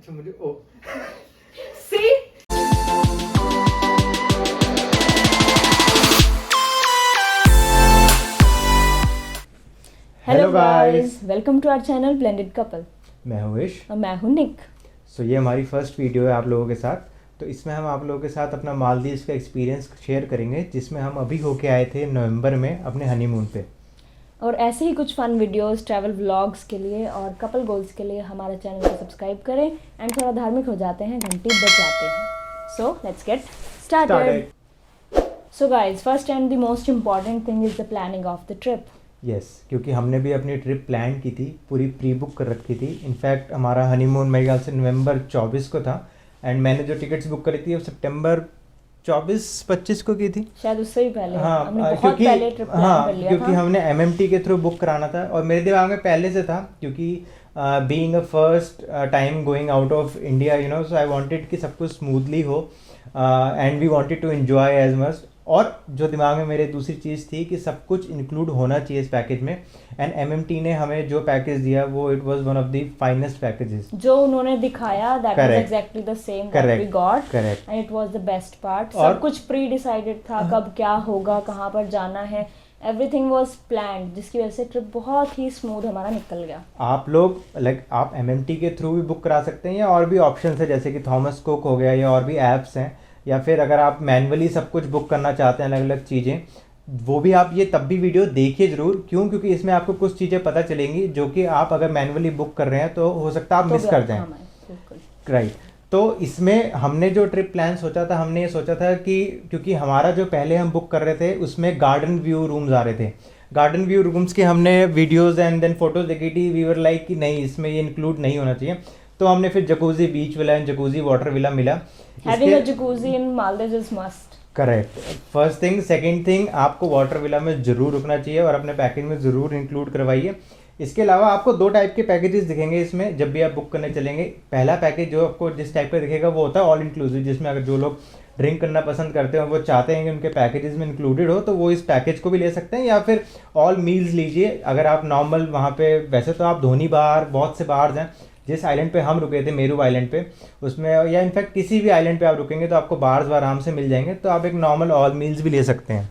अच्छा मुझे ओ सी hello guys, welcome to our channel blended couple. मैं हूँ विश और मैं हूँ निक। सो ये हमारी फर्स्ट वीडियो है आप लोगों के साथ। तो इसमें हम आप लोगों के साथ अपना मालदीव्स का एक्सपीरियंस शेयर करेंगे, जिसमें हम अभी होके आए थे नवंबर में अपने हनीमून पे। और ऐसे ही कुछ फन वीडियोस, ट्रैवल व्लॉग्स के लिए और कपल गोल्स के लिए हमारे चैनल को सब्सक्राइब करें एंड थोड़ा धार्मिक हो जाते हैं, घंटी बजाते हैं। So let's get started. So guys, first and the most important thing is the planning of the trip. Yes, क्योंकि हमने भी अपनी ट्रिप प्लान की थी, पूरी प्री बुक कर रखी थी। इनफैक्ट हमारा हनीमून मेरे ख्याल से नवंबर 24 को था एंड मैंने जो टिकट्स बुक करी थी वो सितंबर 24-25 को की थी, शायद उससे भी पहले। हाँ, हमने बहुत क्योंकि पहले ट्रिप प्लान कर लिया क्योंकि था। हमने एमएमटी के थ्रू बुक कराना था और मेरे दिमाग में पहले से था, क्योंकि being a first time going out of India, you know, so I wanted कि सब कुछ स्मूथली हो and we wanted to enjoy as much. और जो दिमाग में मेरे दूसरी चीज़ थी कि सब कुछ इंक्लूड होना चाहिए इस पैकेज में, एंड एमएमटी ने हमें जो पैकेज दिया वो it was one of the finest packages जो उन्होंने दिखाया that was Correct. Exactly the same that we got correct. And it was the best part. और- सब कुछ प्री डिसाइडेड था, कब क्या होगा, कहाँ पर जाना है, एवरीथिंग वाज प्लान्ड, जिसकी वजह से ट्रिप बहुत ही स्मूथ हमारा निकल गया। आप लोग आप एमएमटी के थ्रू भी बुक करा सकते हैं, या और भी ऑप्शन है जैसे कि थॉमस कुक हो गया, या और भी ऐप्स हैं, या फिर अगर आप मैनुअली सब कुछ बुक करना चाहते हैं अलग अलग चीज़ें, वो भी आप ये तब भी वीडियो देखिए ज़रूर। क्यों? क्योंकि इसमें आपको कुछ चीज़ें पता चलेंगी जो कि आप अगर मैनुअली बुक कर रहे हैं तो हो सकता है आप तो मिस भी कर आप- जाएं। हाँ, बिल्कुल। राइट। तो इसमें हमने जो ट्रिप प्लान सोचा था, हमने ये सोचा था कि क्योंकि हमारा जो पहले हम बुक कर रहे थे उसमें गार्डन व्यू रूम्स आ रहे थे, गार्डन व्यू रूम्स के हमने वीडियोस एंड देन फोटोज देखी थी। वी वर लाइक कि नहीं, इसमें ये इंक्लूड नहीं होना चाहिए। तो हमने फिर jacuzzi beach villa and jacuzzi water villa मिला। Having a jacuzzi in Maldives is must. Correct. First thing. Second thing, आपको वाटर विला में ज़रूर रुकना चाहिए और अपने पैकेज में ज़रूर इंक्लूड करवाइए। इसके अलावा आपको दो टाइप के पैकेजेस दिखेंगे इसमें जब भी आप बुक करने चलेंगे। पहला पैकेज जो आपको जिस टाइप का दिखेगा वो होता है ऑल इंक्लूसिव, जिसमें अगर जो लोग ड्रिंक करना पसंद करते हैं, वो चाहते हैं कि उनके पैकेजेस में इंक्लूडेड हो, तो वो इस पैकेज को भी ले सकते हैं, या फिर ऑल मील्स लीजिए। अगर आप नॉर्मल वहाँ पे, वैसे तो आप धोनी बार बहुत से बार्स हैं, जिस आइलैंड पे हम रुके थे मेरू आइलैंड पे, उसमें, या इनफैक्ट किसी भी आइलैंड पे आप रुकेंगे तो आपको बार्स आराम से मिल जाएंगे, तो आप एक नॉर्मल ऑल मील्स भी ले सकते हैं।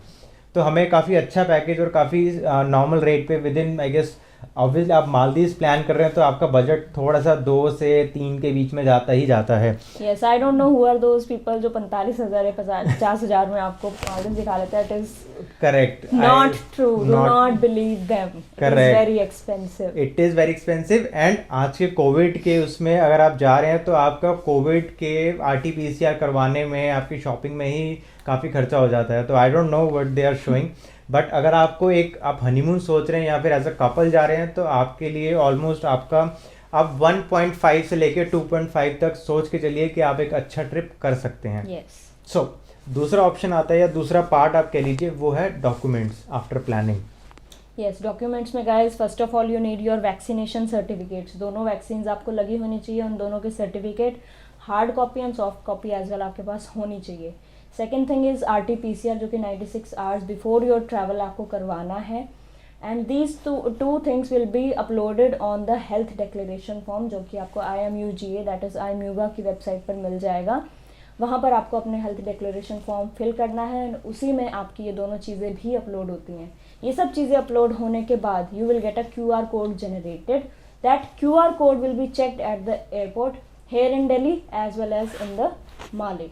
तो हमें काफ़ी अच्छा पैकेज और काफ़ी नॉर्मल रेट पे within, I guess, obviously आप मालदीव्स प्लान कर रहे हैं तो आपका बजट थोड़ा सा 2 से 3 के बीच में जाता ही जाता है। Yes, I don't know who are those people जो 45,000 या 50,000 में आपको मालदीव्स दिखा लेते हैं। It is correct, not true, do not believe them. It is Correct. Very expensive. It is very expensive. And आज के कोविड के उसमें अगर आप जा रहे हैं तो आपका कोविड के RT-PCR करवाने में, आपकी शॉपिंग में ही काफ़ी खर्चा हो जाता है। तो I don't know what they are showing, but अगर आपको आप हनीमून सोच रहे हैं या फिर एज अ कपल जा रहे हैं तो आपके लिए ऑलमोस्ट आपका, आप 1.5 से लेकर 2.5 तक सोच के चलिए कि आप एक अच्छा ट्रिप कर सकते हैं। यस। सो दूसरा ऑप्शन आता है, या दूसरा पार्ट आप कह लीजिए, वो है documents after planning. Yes, documents में guys first of all you need your vaccination certificates. दोनों वैक्सीन आपको लगी होनी चाहिए, उन दोनों के certificate, hard copy and soft copy as well आपके पास होनी चाहिए। सेकेंड थिंग इज RT-PCR, जो कि 96 आवर्स बिफोर योर ट्रैवल आपको करवाना है। And these two things will be uploaded on the health declaration form, जो कि आपको IMUGA दैट इज़ IMUGA की वेबसाइट पर मिल जाएगा। वहाँ पर आपको अपने हेल्थ डिक्लेरेशन फॉर्म फिल करना है एंड उसी में आपकी ये दोनों चीज़ें भी अपलोड होती हैं। ये सब चीज़ें अपलोड होने के बाद you will get a QR code generated. That QR code will be checked at the airport here in Delhi as well as in the Male.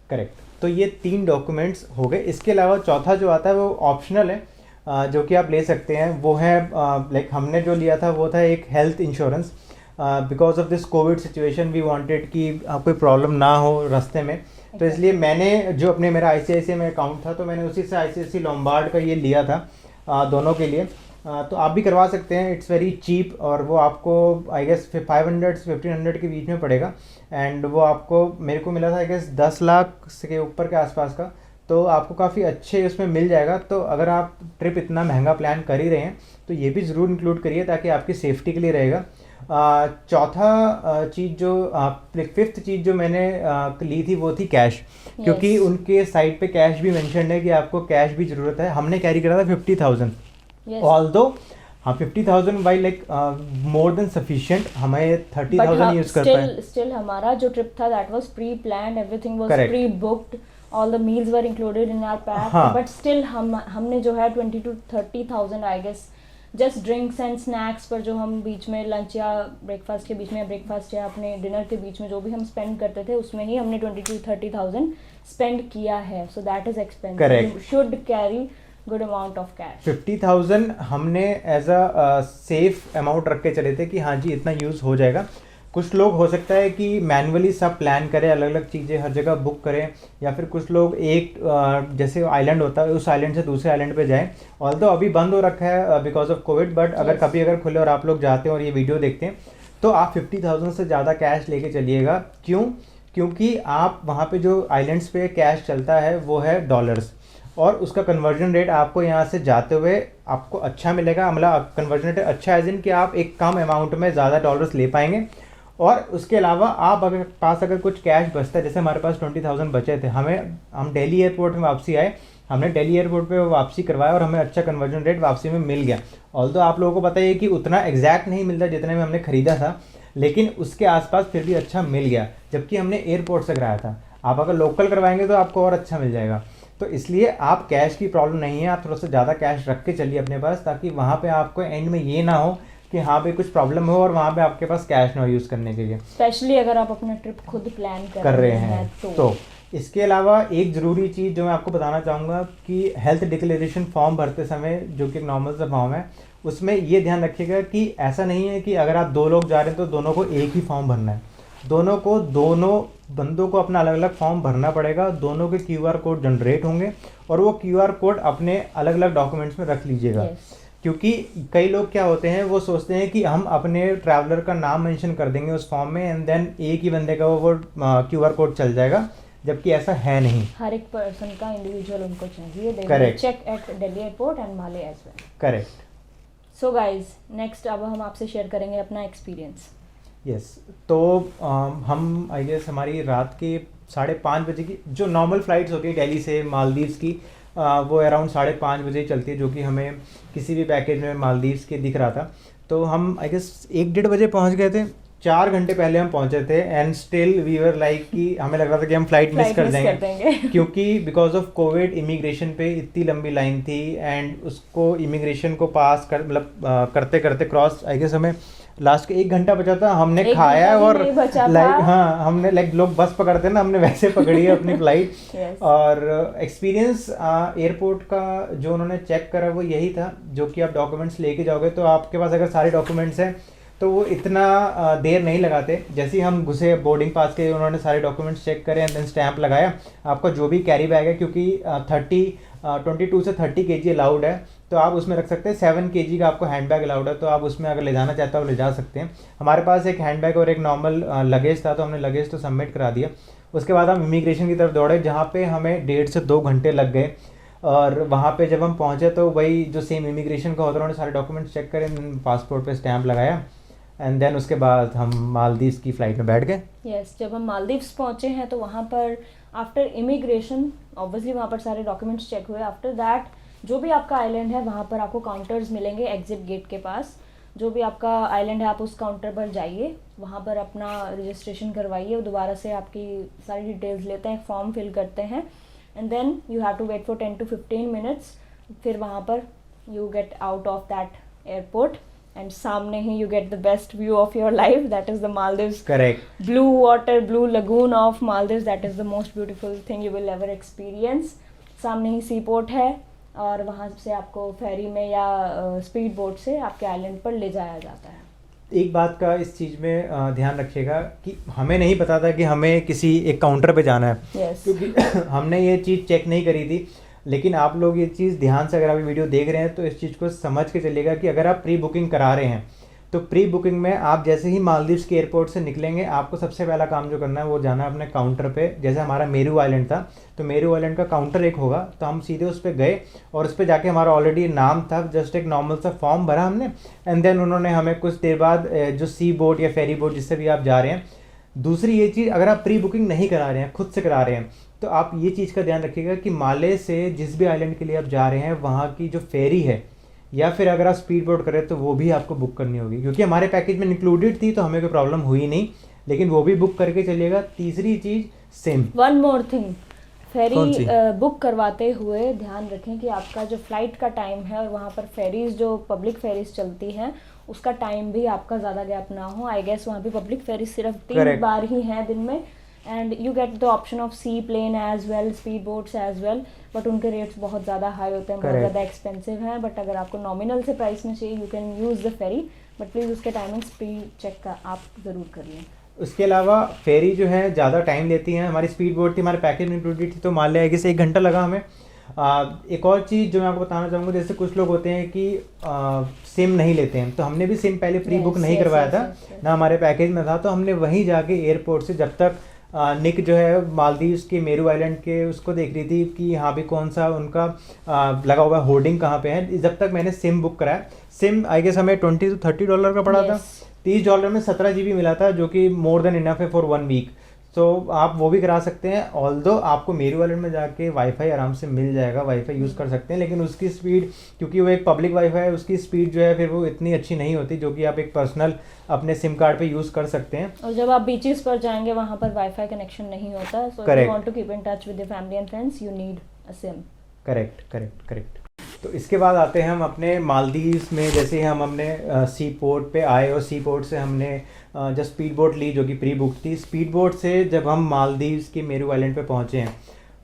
Correct. तो ये 3 डॉक्यूमेंट्स हो गए। इसके अलावा चौथा जो आता है वो ऑप्शनल है, जो कि आप ले सकते हैं। वो है लाइक हमने जो लिया था वो था एक health insurance. Because of this covid situation we wanted कि कोई प्रॉब्लम ना हो रास्ते में, तो इसलिए मैंने जो अपने, मेरा ICICI में अकाउंट था तो मैंने उसी से ICICI लोम्बार्ड का ये लिया था दोनों के लिए। तो आप भी करवा सकते हैं, इट्स वेरी चीप, और वो आपको आई गेस 500 से 1500 के बीच में पड़ेगा। एंड वो आपको, मेरे को मिला था आई गेस 10 लाख के ऊपर के आसपास का, तो आपको काफ़ी अच्छे उसमें मिल जाएगा। तो अगर आप ट्रिप इतना महंगा प्लान कर ही रहे हैं तो ये भी ज़रूर इंक्लूड करिए ताकि आपकी सेफ्टी के लिए रहेगा। चौथा चीज़ जो फिफ्थ चीज़ जो मैंने ली थी वो थी कैश, क्योंकि उनके साइट पे कैश भी मेंशन है कि आपको कैश भी ज़रूरत है। हमने कैरी करा था 50,000। ऑल्दो हाँ 50,000 by like more than sufficient, हमें 30,000 यूज़ कर पाए। स्टिल हमारा जो ट्रिप था that was pre planned, everything was Correct. Pre booked, all the meals were included in our pack, हाँ। बट स्टिल हमने जो है 20 to 30,000 I guess just drinks and snacks पर, जो हम बीच में लंच या ब्रेकफास्ट के बीच में, या ब्रेकफास्ट या अपने डिनर के बीच में जो भी हम स्पेंड करते थे उसमें ही हमने 20 to 30,000 स्पेंड किया है। So that is expensive, Correct. You should carry good amount of cash. 50,000 हमने एज अ सेफ अमाउंट रख के चले थे कि हाँ जी इतना यूज़ हो जाएगा। कुछ लोग हो सकता है कि मैनुअली सब प्लान करें, अलग अलग चीज़ें हर जगह बुक करें, या फिर कुछ लोग एक जैसे आइलैंड होता है उस आइलैंड से दूसरे आइलैंड पे जाएं। ऑल्दो अभी बंद हो रखा है बिकॉज ऑफ कोविड, बट अगर Yes. कभी अगर खुले और आप लोग जाते हैं और ये वीडियो देखते हैं तो आप 50,000 से ज़्यादा कैश लेके चलिएगा। क्यों? क्योंकि आप वहाँ पे जो आइलैंड्स पे कैश चलता है वो है डॉलर्स, और उसका कन्वर्जन रेट आपको यहाँ से जाते हुए आपको अच्छा मिलेगा। मतलब कन्वर्जन रेट अच्छा एज इन कि आप एक कम अमाउंट में ज़्यादा डॉलर्स ले पाएंगे। और उसके अलावा आप अगर पास अगर कुछ कैश बचता है, जैसे हमारे पास 20,000 बचे थे, हम दिल्ली एयरपोर्ट में वापसी आए, हमने दिल्ली एयरपोर्ट पे वापसी करवाया और हमें अच्छा कन्वर्जन रेट वापसी में मिल गया। ऑल्दो आप लोगों को पता है कि उतना एग्जैक्ट नहीं मिलता जितने में हमने खरीदा था, लेकिन उसके आसपास फिर भी अच्छा मिल गया, जबकि हमने एयरपोर्ट से कराया था। आप अगर लोकल करवाएंगे तो आपको और अच्छा मिल जाएगा। तो इसलिए आप कैश की प्रॉब्लम नहीं है, आप थोड़ा सा ज़्यादा कैश रख के चलिए अपने पास, ताकि वहाँ पे आपको एंड में ये ना हो कि हाँ पे कुछ प्रॉब्लम हो और वहाँ पे आपके पास कैश ना हो यूज़ करने के लिए, स्पेशली अगर आप अपना ट्रिप खुद प्लान कर रहे हैं तो। इसके अलावा एक ज़रूरी चीज़ जो मैं आपको बताना चाहूँगा कि हेल्थ डिक्लेरेशन फॉर्म भरते समय, जो कि एक नॉर्मल सा फॉर्म है, उसमें ये ध्यान रखिएगा कि ऐसा नहीं है कि अगर आप 2 लोग जा रहे हैं तो दोनों को एक ही फॉर्म भरना है। दोनों बंदों को अपना अलग अलग फॉर्म भरना पड़ेगा, दोनों के QR कोड जनरेट होंगे और वो QR कोड अपने अलग अलग डॉक्यूमेंट्स में रख लीजिएगा। क्योंकि कई लोग क्या होते हैं, वो सोचते हैं कि हम अपने ट्रैवलर का नाम मेंशन कर देंगे उस फॉर्म में एंड देन एक ही बंदे का वो QR कोड चल जाएगा, जबकि ऐसा है नहीं। हर एक पर्सन का इंडिविजुअल उनको चाहिए। They Correct. Check at Delhi airport and Male as well. Correct. So guys next अब हम आपसे शेयर करेंगे अपना एक्सपीरियंस। यस, तो हम आई गेस हमारी रात के 5:30 बजे की जो नॉर्मल फ़्लाइट्स होती है दिल्ली से मालदीव्स की, वो अराउंड 5:30 बजे चलती है, जो कि हमें किसी भी पैकेज में मालदीव्स के दिख रहा था। तो हम आई गेस 1-1:30 बजे पहुंच गए थे, 4 घंटे पहले हम पहुंचे थे and still we were like कि हमें लग रहा था कि हम फ्लाइट मिस कर देंगे क्योंकि बिकॉज ऑफ कोविड इमिग्रेशन पे इतनी लंबी लाइन थी एंड उसको इमिग्रेशन को पास कर मतलब करते करते क्रॉस आई गेस हमें लास्ट के 1 घंटा बचा था। हमने खाया और लाइक हाँ हमने लाइक लोग बस पकड़ते हैं ना, हमने वैसे पकड़ी है अपनी फ्लाइट। Yes. और एक्सपीरियंस एयरपोर्ट का जो उन्होंने चेक करा वो यही था, जो कि आप डॉक्यूमेंट्स लेके जाओगे तो आपके पास अगर सारे डॉक्यूमेंट्स हैं तो वो इतना देर नहीं लगाते। जैसे ही हम घुसे बोर्डिंग पास के, उन्होंने सारे डॉक्यूमेंट्स चेक करे एंड देन स्टैंप लगाया। आपका जो भी कैरी बैग है, क्योंकि 22 से 30 kg अलाउड है, तो आप उसमें रख सकते हैं। 7 kg का आपको हैंड बैग अलाउड है, तो आप उसमें अगर ले जाना चाहते हो ले जा सकते हैं। हमारे पास एक हैंड बैग और एक नॉर्मल लगेज था, तो हमने लगेज तो सबमिट करा दिया। उसके बाद हम इमिग्रेशन की तरफ दौड़े, जहाँ पे हमें 1.5 से 2 घंटे लग गए। और वहाँ पे जब हम पहुँचे तो वही जो सेम इमिग्रेशन का होता है, उन्होंने सारे डॉक्यूमेंट्स चेक करे, पासपोर्ट पे स्टैंप लगाया एंड देन उसके बाद हम मालदीव्स की फ़्लाइट में बैठ गए। यस, जब हम मालदीव्स पहुँचे हैं तो वहाँ पर आफ्टर इमिग्रेशन ऑब्वियसली वहाँ पर सारे डॉक्यूमेंट्स चेक हुए। आफ्टर दैट जो भी आपका आइलैंड है वहाँ पर आपको काउंटर्स मिलेंगे एग्जिट गेट के पास। जो भी आपका आइलैंड है आप उस काउंटर पर जाइए, वहाँ पर अपना रजिस्ट्रेशन करवाइए, दोबारा से आपकी सारी डिटेल्स लेते हैं, फॉर्म फिल करते हैं and then you have to wait for 10 to 15 minutes. फिर वहाँ पर you get out of that airport and सामने ही you get the best view of your life, that is the Maldives. Correct. Blue water, blue lagoon of Maldives, that is the most beautiful thing you will ever experience. सामने ही सी port है और वहाँ से आपको फेरी में या स्पीड बोट से आपके आइलैंड पर ले जाया जाता है। एक बात का इस चीज़ में ध्यान रखिएगा कि हमें नहीं पता था कि हमें किसी एक काउंटर पे जाना है। Yes. क्योंकि हमने ये चीज़ चेक नहीं करी थी। लेकिन आप लोग ये चीज़ ध्यान से अगर आप वीडियो देख रहे हैं तो इस चीज़ को समझ के चलिएगा कि अगर आप प्री बुकिंग करा रहे हैं तो प्री बुकिंग में आप जैसे ही मालदीव्स के एयरपोर्ट से निकलेंगे, आपको सबसे पहला काम जो करना है वो जाना है अपने काउंटर पे। जैसे हमारा मेरू आइलैंड था, तो मेरू आइलैंड का काउंटर एक होगा, तो हम सीधे उस पर गए और उस पर जाके हमारा ऑलरेडी नाम था, जस्ट एक नॉर्मल सा फॉर्म भरा हमने एंड देन उन्होंने हमें कुछ देर बाद जो सी बोट या फेरी बोट जिससे भी आप जा रहे हैं। दूसरी ये चीज़, अगर आप प्री बुकिंग नहीं करा रहे हैं, खुद से करा रहे हैं, तो आप ये चीज़ का ध्यान रखिएगा कि माले से जिस भी आइलैंड के लिए आप जा रहे हैं वहाँ की जो फेरी है या फिर अगर आप स्पीड बोट करें तो वो भी आपको बुक करनी होगी, क्योंकि हमारे पैकेज में इंक्लूडेड थी तो हमें कोई प्रॉब्लम हुई नहीं, लेकिन वो भी बुक करके चलिएगा। तीसरी चीज़ सिम। वन मोर थिंग, कौन सी? फेरी बुक करवाते हुए ध्यान रखें कि आपका जो फ्लाइट का टाइम है और वहाँ पर फेरीज जो पब्लिक फेरीज चलती हैं उसका टाइम भी आपका ज़्यादा गैप ना हो। आई गेस वहाँ पे पब्लिक फेरीज सिर्फ 3 Correct. बार ही हैं दिन में, and you get the option of seaplane as well, speed boats as well, but उनके रेट्स बहुत ज़्यादा हाई होते हैं, बहुत Correct. ज़्यादा एक्सपेंसिव हैं। बट अगर आपको नॉमिनल से प्राइस में चाहिए you can use the ferry, but please उसके टाइमिंग्स प्री चेक का आप ज़रूर कर लें। उसके अलावा फेरी जो है ज़्यादा टाइम लेती हैं। हमारी स्पीड बोट थी, हमारे पैकेज में इंक्लूडेड थी, तो मान लिया कि से 1 घंटा लगा हमें। एक और चीज़ जो मैं आपको बताना चाहूँगा, जैसे कुछ लोग होते हैं कि सिम नहीं लेते हैं, तो हमने भी सिम पहले प्री बुक नहीं करवाया था, ना हमारे पैकेज में था, तो हमने वहीं जाके एयरपोर्ट से, जब तक निक जो है मालदीव्स के मेरू आइलैंड के उसको देख रही थी कि यहाँ भी कौन सा उनका लगा हुआ होर्डिंग कहाँ पे है, जब तक मैंने सिम बुक कराया। सिम आई गेस हमें $20 to $30 का पड़ा था। $30 में 17 GB मिला था, जो कि मोर देन इनफ है फॉर 1 वीक। तो आप वो भी करा सकते हैं। ऑल्दो आपको मेरू आइलैंड में जाके वाईफाई आराम से मिल जाएगा, वाईफाई यूज़ कर सकते हैं, लेकिन उसकी स्पीड, क्योंकि वो एक पब्लिक वाईफाई है, उसकी स्पीड जो है फिर वो इतनी अच्छी नहीं होती जो कि आप एक पर्सनल अपने सिम कार्ड पे यूज़ कर सकते हैं। और जब आप बीचेस पर जाएंगे वहाँ पर वाईफाई कनेक्शन नहीं होता, so if you want to keep in touch with your family and friends you need a SIM. Correct. तो इसके बाद आते हैं हम अपने मालदीव्स में। जैसे ही हम अपने सी पोर्ट पे आए और सी पोर्ट से हमने जब स्पीड बोट ली जो कि प्री बुक थी, स्पीड बोट से जब हम मालदीव्स के मेरू आइलैंड पे पहुँचे हैं,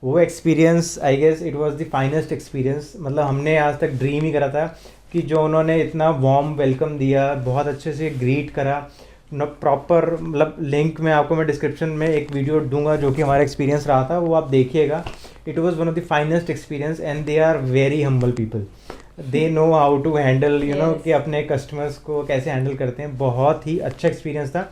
वो experience I guess it was the finest experience. मतलब हमने आज तक ड्रीम ही करा था कि जो उन्होंने इतना वार्म वेलकम दिया, बहुत अच्छे से ग्रीट करा न, प्रॉपर, मतलब लिंक में आपको मैं डिस्क्रिप्शन में एक वीडियो दूंगा जो कि हमारा एक्सपीरियंस रहा था, वो आप देखिएगा। It was one of the finest experience and they are very humble people, they know how to handle कि अपने कस्टमर्स को कैसे हैंडल करते हैं। बहुत ही अच्छा एक्सपीरियंस था।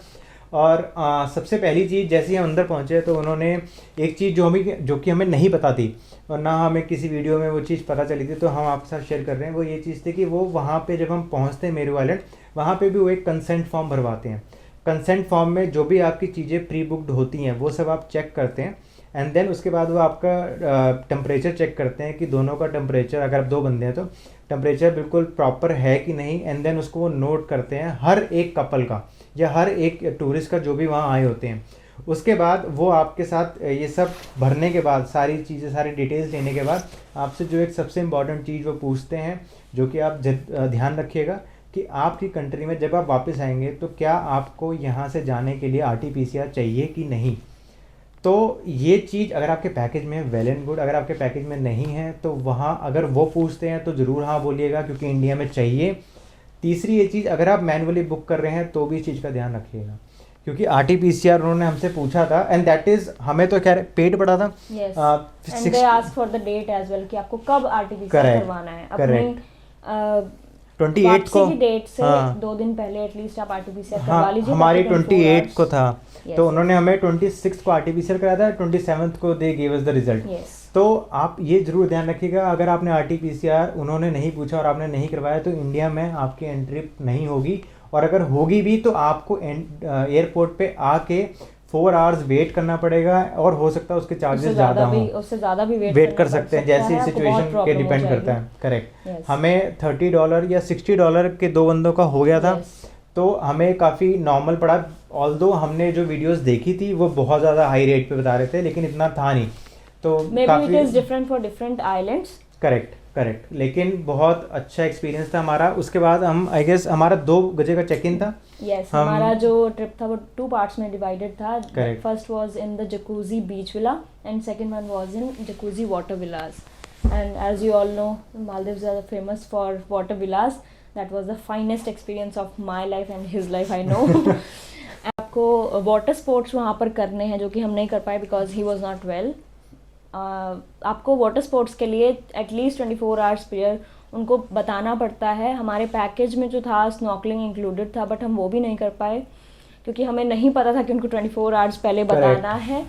और सबसे पहली चीज़, जैसे ही हम अंदर पहुंचे तो उन्होंने एक चीज़ जो कि हमें नहीं पता थी और ना हमें किसी वीडियो में वो चीज़ पता चली थी, तो हम आपके साथ शेयर कर रहे हैं। वो ये चीज़ थी कि वो वहाँ पे जब हम पहुँचते हैं मेरू आइलैंड, वहाँ पे भी वो एक कंसेंट फॉर्म भरवाते हैं। कंसेंट फॉर्म में जो भी आपकी चीज़ें प्री बुक्ड होती हैं वो सब आप चेक करते हैं, एंड देन उसके बाद वो आपका टेम्परेचर चेक करते हैं कि दोनों का टेम्परेचर, अगर आप 2 बंदे हैं तो टेम्परेचर बिल्कुल प्रॉपर है कि नहीं, एंड देन उसको वो नोट करते हैं हर एक कपल का या हर एक टूरिस्ट का जो भी वहाँ आए होते हैं। उसके बाद वो आपके साथ ये सब भरने के बाद, सारी चीज़ें, सारी डिटेल्स लेने के बाद आपसे जो एक सबसे इम्पॉर्टेंट चीज़ वो पूछते हैं, जो कि आप ध्यान रखिएगा कि आपकी कंट्री में जब आप वापस आएंगे तो क्या आपको यहाँ से जाने के लिए RT-PCR चाहिए कि नहीं। तो ये चीज़ अगर आपके पैकेज में है वेल एंड गुड, अगर आपके पैकेज में नहीं है तो वहाँ अगर वो पूछते हैं तो ज़रूर हाँ बोलिएगा, क्योंकि इंडिया में चाहिए। तीसरी ये चीज़, अगर आप मैनुअली बुक कर रहे हैं तो भी इस चीज़ का ध्यान रखिएगा, क्योंकि RT-PCR उन्होंने हमसे पूछा था, एंड दैट इज़, हमें तो खैर पेड पड़ा था। And they ask for the date as well कि आपको कब RT-PCR करवाना है। अपनी 28 को, की डेट से 2 दिन पहले एटलीस्ट आप RT-PCR करवा लीजिए। हमारी 28 को था, तो उन्होंने हमें 26 को RT-PCR कराया था, 27 को they give us the result. तो आप ये जरूर ध्यान रखिएगा, अगर आपने RT-PCR उन्होंने नहीं पूछा और आपने नहीं करवाया तो इंडिया में आपकी एंट्री नहीं होगी, और अगर होगी भी तो आपको एयरपोर्ट पे आके 4 आवर्स वेट करना पड़ेगा, और हो सकता है उसके चार्जेस ज़्यादा हों, उससे ज़्यादा भी वेट कर सकते हैं, जैसे सिचुएशन के डिपेंड करता है। करेक्ट। हमें $30 या $60 के 2 बंदों का हो गया था, तो हमें काफ़ी नॉर्मल पड़ा। ऑल्दो हमने जो वीडियोस देखी थी वो बहुत ज़्यादा हाई रेट पे बता रहे थे, लेकिन इतना था नहीं, तो काफ़ी different for different islands. Correct, लेकिन बहुत अच्छा एक्सपीरियंस था हमारा। उसके बाद हम आई गेस हमारा 2 बजे का चेक इन था। हमारा जो ट्रिप था वो 2 पार्ट्स में डिवाइडेड था। First was in the jacuzzi beach villa and second one was in jacuzzi water villas. And as you all know, Maldives are famous for water villas. That was the finest experience of my life and his life, I know. आपको water sports वहाँ पर करने हैं जो कि हम नहीं कर पाए because he was not well. आपको वाटर स्पोर्ट्स के लिए एटलीस्ट 24 आवर्स पीरियड उनको बताना पड़ता है। हमारे पैकेज में जो था स्नॉर्कलिंग इंक्लूडेड था, बट हम वो भी नहीं कर पाए क्योंकि हमें नहीं पता था कि उनको 24 आवर्स पहले बताना है,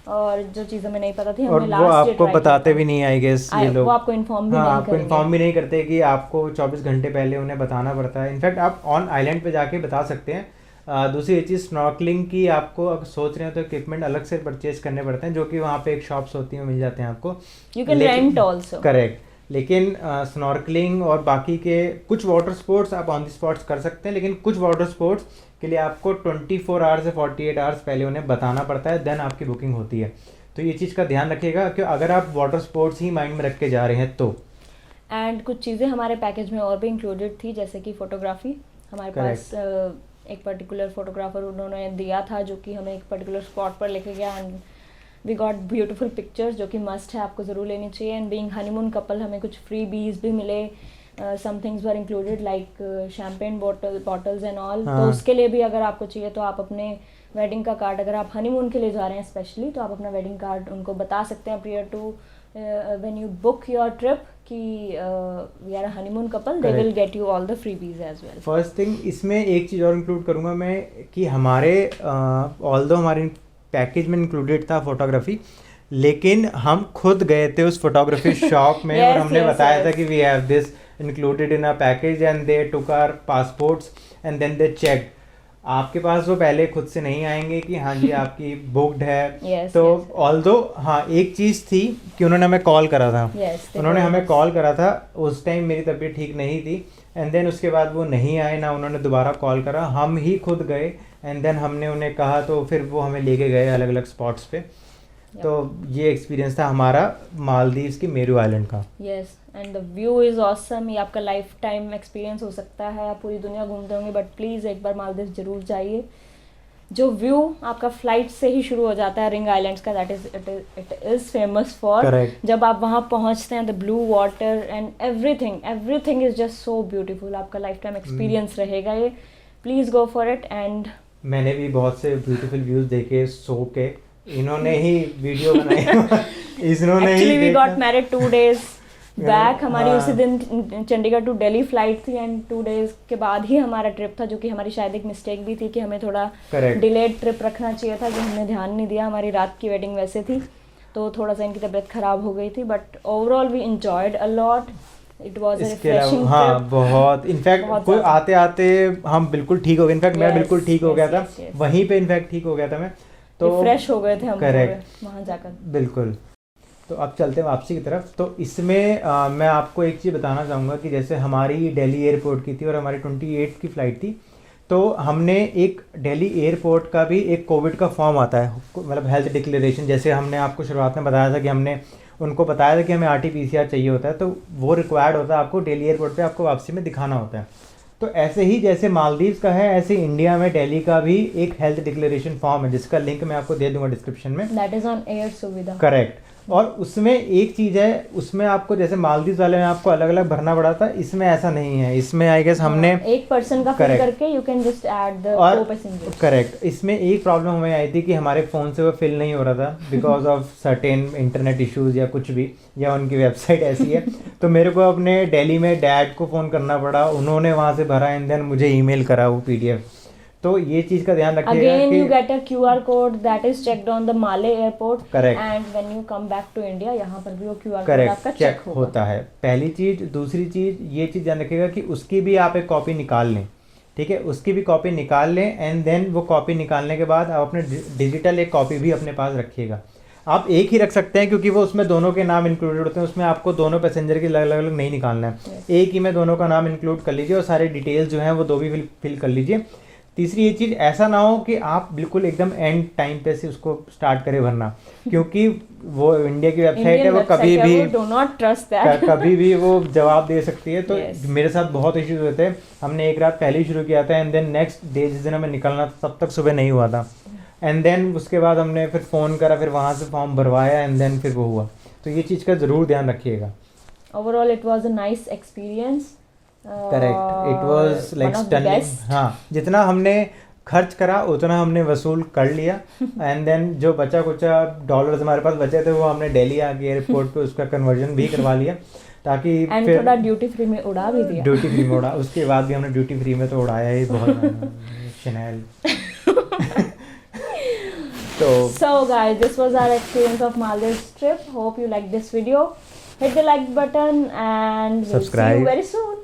और जो चीज़ हमें नहीं पता थी हमने लास्ट वो आपको बताते भी नहीं, आई गेस ये लोग, वो आपको इन्फॉर्म भी नहीं करेंगे। इन्फॉर्म भी नहीं करते कि आपको 24 घंटे पहले उन्हें बताना पड़ता है। इनफैक्ट आप ऑन आइलैंड पे जाके बता सकते हैं। दूसरी चीज़, स्नॉर्कलिंग की आपको अगर सोच रहे हैं तो इक्विपमेंट अलग से परचेज करने पड़ते हैं, जो कि वहाँ पे एक शॉप्स होती हैं, मिल जाते हैं आपको। You can rent also. Correct, लेकिन स्नॉर्कलिंग और बाकी के कुछ वाटर स्पोर्ट्स आप ऑन द स्पॉट्स कर सकते हैं, लेकिन कुछ वाटर स्पोर्ट्स के लिए आपको 24 आवर्स से 48 आवर्स पहले उन्हें बताना पड़ता है, देन आपकी बुकिंग होती है। तो ये चीज़ का ध्यान रखिएगा कि अगर आप वाटर स्पोर्ट्स ही माइंड में रख के जा रहे हैं तो। एंड कुछ चीज़ें हमारे पैकेज में और भी इंक्लूडेड थी, जैसे कि फ़ोटोग्राफी हमारे पास एक पर्टिकुलर फोटोग्राफर उन्होंने दिया था जो कि हमें एक पर्टिकुलर स्पॉट पर लेके गया, and we got beautiful pictures जो कि मस्ट है, आपको ज़रूर लेनी चाहिए। एंड बीइंग हनीमून कपल हमें कुछ फ्री बीज भी मिले, some things were included like champagne bottles and all. तो उसके लिए भी अगर आपको चाहिए तो आप अपने वेडिंग का कार्ड, अगर आप हनीमून के लिए जा रहे हैं स्पेशली, तो आप अपना वेडिंग कार्ड उनको बता सकते हैं prior to when you book your trip कि we are a honeymoon couple, they will get you all the freebies as well. First thing इसमें एक चीज़ और इंक्लूड करूँगा मैं कि हमारे ऑल्दो हमारे पैकेज में इंक्लूडेड था फोटोग्राफी, लेकिन हम खुद गए थे उस फोटोग्राफी शॉप में और हमने बताया था कि we have this included in a package, and they took our passports and then they check. आपके पास वो पहले खुद से नहीं आएंगे कि हाँ जी आपकी बुक्ड है। तो ऑल्दो हाँ एक चीज़ थी कि उन्होंने हमें कॉल करा था, उन्होंने हमें कॉल करा था, उस टाइम मेरी तबीयत ठीक नहीं थी, एंड देन उसके बाद वो नहीं आए, ना उन्होंने दोबारा कॉल करा, हम ही खुद गए, एंड देन हमने उन्हें कहा तो फिर वो हमें लेके गए अलग अलग स्पॉट्स पे। तो ये एक्सपीरियंस था हमारा मालदीव्स की मेरू आइलैंड का। Yes, and the view is awesome. ये आपका लाइफ टाइम एक्सपीरियंस हो सकता है, आप पूरी दुनिया घूमते होंगे बट प्लीज़ एक बार मालदीव्स ज़रूर जाइए। जो व्यू आपका फ्लाइट से ही शुरू हो जाता है रिंग आइलैंड्स का, इट इज़ फेमस फॉर। जब आप वहाँ पहुँचते हैं, the blue water and everything is just so beautiful. आपका लाइफ टाइम एक्सपीरियंस रहेगा ये, please go for it. And मैंने भी बहुत से ब्यूटीफुल व्यूज़ देखे सो के, इन्होंने ही वीडियो बनाई इन्होंने ही we got married 2 days back. हमारी उसी दिन चंडीगढ़ टू दिल्ली फ्लाइट थी, एंड 2 days के बाद ही हमारा ट्रिप था, जो कि हमारी शायद एक मिस्टेक भी थी कि हमें थोड़ा डिलेड ट्रिप रखना चाहिए था, जो हमने ध्यान नहीं दिया। हमारी रात की वेडिंग वैसे थी तो थोड़ा सा इनकी तबीयत खराब हो गई थी, but overall we enjoyed a lot. It was a refreshing trip. हाँ बहुत, इनफैक्ट कोई आते आते हम बिल्कुल ठीक हो गए, इनफैक्ट मैं बिल्कुल ठीक हो गया था वहीं पे, इनफैक्ट ठीक हो गया था मैं, तो फ्रेश हो गए थे हम करेक्ट वहाँ जाकर। बिल्कुल। तो अब चलते हैं वापसी की तरफ। तो इसमें मैं आपको एक चीज़ बताना चाहूँगा कि जैसे हमारी दिल्ली एयरपोर्ट की थी और हमारी 28 की फ़्लाइट थी, तो हमने एक दिल्ली एयरपोर्ट का भी एक कोविड का फॉर्म आता है, मतलब हेल्थ डिक्लेरेशन। जैसे हमने आपको शुरुआत में बताया था कि हमने उनको बताया था कि हमें RT-PCR चाहिए होता है, तो वो रिक्वायर्ड होता है आपको दिल्ली एयरपोर्ट पे आपको वापसी में दिखाना होता है। तो ऐसे ही जैसे मालदीव्स का है, ऐसे इंडिया में दिल्ली का भी एक हेल्थ डिक्लेरेशन फॉर्म है, जिसका लिंक मैं आपको दे दूंगा डिस्क्रिप्शन में। दैट इज ऑन एयर सुविधा। करेक्ट। और उसमें एक चीज़ है, उसमें आपको जैसे मालदीव्स वाले में आपको अलग अलग भरना पड़ा था, इसमें ऐसा नहीं है। इसमें आई गेस हमने एक पर्सन का फिल करके you can just add the co-passenger. Correct. इसमें एक प्रॉब्लम हमें आई थी कि हमारे फ़ोन से वो फिल नहीं हो रहा था because of certain internet issues या कुछ भी, या उनकी वेबसाइट ऐसी है। तो मेरे को अपने दिल्ली में डैड को फ़ोन करना पड़ा, उन्होंने वहाँ से भरा, एंड देन मुझे ईमेल करा वो PDF। तो ये चीज का ध्यान रखिएगा। Again you get a QR code that is checked on the Malé airport. Correct. And when you come back to India, यहाँ पर भी वो QR code आपका चेक होता है। पहली चीज। दूसरी चीज ये चीज ध्यान रखिएगा कि उसकी भी आप एक कॉपी निकाल लें, ठीक है, उसकी भी कॉपी निकाल लें, एंड देन वो कॉपी निकालने के बाद आप अपने डिजिटल एक कॉपी भी अपने पास रखिएगा। आप एक ही रख सकते हैं क्योंकि वो उसमें दोनों के नाम इंक्लूडेड होते हैं, उसमें आपको दोनों पैसेंजर के अलग अलग नहीं निकालना है। एक ही में दोनों का नाम इंक्लूड कर लीजिए और सारे डिटेल्स जो हैं वो दो भी फिल कर लीजिए। तीसरी ये चीज़, ऐसा ना हो कि आप बिल्कुल एकदम एंड टाइम पे से उसको स्टार्ट करें, वरना क्योंकि वो इंडिया की वेबसाइट है, वो कभी भी डू नॉट ट्रस्ट दैट, कभी भी वो जवाब दे सकती है। तो मेरे साथ बहुत इश्यूज हुए थे। हमने एक रात पहले ही शुरू किया था, एंड देन नेक्स्ट डे जिस दिन हमें निकलना था तब तक सुबह नहीं हुआ था, एंड देन उसके बाद हमने फिर फ़ोन करा, फिर वहाँ से फॉर्म भरवाया, एंड देन फिर वो हुआ। तो ये चीज़ का ज़रूर ध्यान रखिएगा। Overall it was a nice experience. Correct, it was like stunning. हाँ, जितना हमने खर्च करा उतना हमने वसूल कर लिया, एंड देन जो बचा कुचा डॉलर्स हमारे पास बचे थे वो हमने दिल्ली आके एयरपोर्ट पे उसका कन्वर्जन भी करवा लिया, ताकि फिर थोड़ा ड्यूटी फ्री में उड़ा भी दिया। ड्यूटी फ्री में उड़ा, उसके बाद भी हमने ड्यूटी फ्री में तो उड़ाया ही बहुत। Chanel. So guys, this was our experience of Maldives trip. Hope you liked this video. Hit the like button and we'll see you very soon.